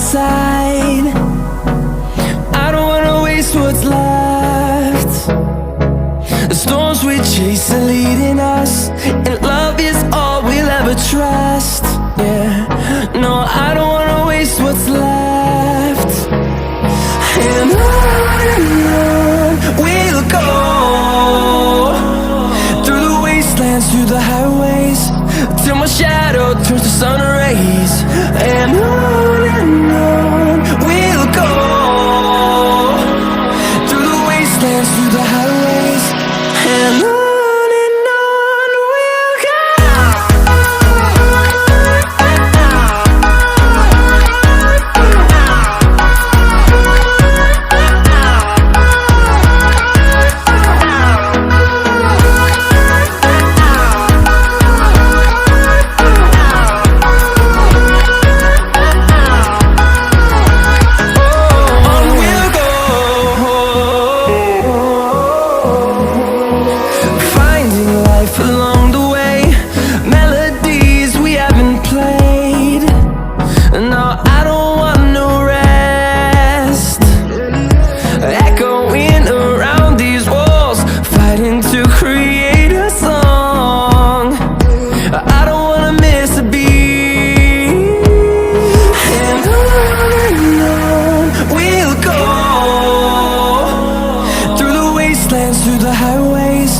side. I don't wanna waste what's left. The storms we chase are leading us, and love is all we'll ever trust. Yeah, no, I don't wanna waste what's left. And on we'll go, through the wastelands, through the highways, till my shadow turns to sun rays. And on we'll go, through the wastelands, through the highways, and on we'll go. Along the way, melodies we haven't played. No, I don't want no rest. Echoing around these walls, fighting to create a song. I don't wanna miss a beat. And on we'll go, through the wastelands, through the highways,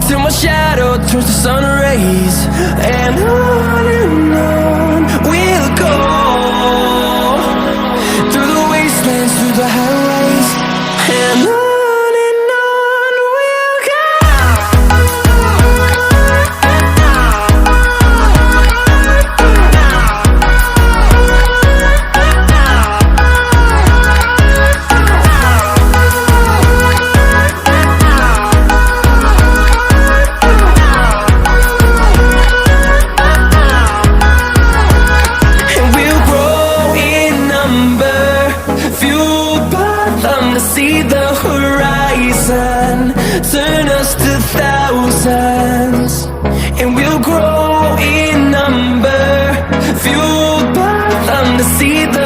till my shadow turns to sun rays. And on we'll go, through the wastelands, through the highways, and on we'll go. To see the horizon turn us to thousands, and we'll grow in number, fueled by them to see the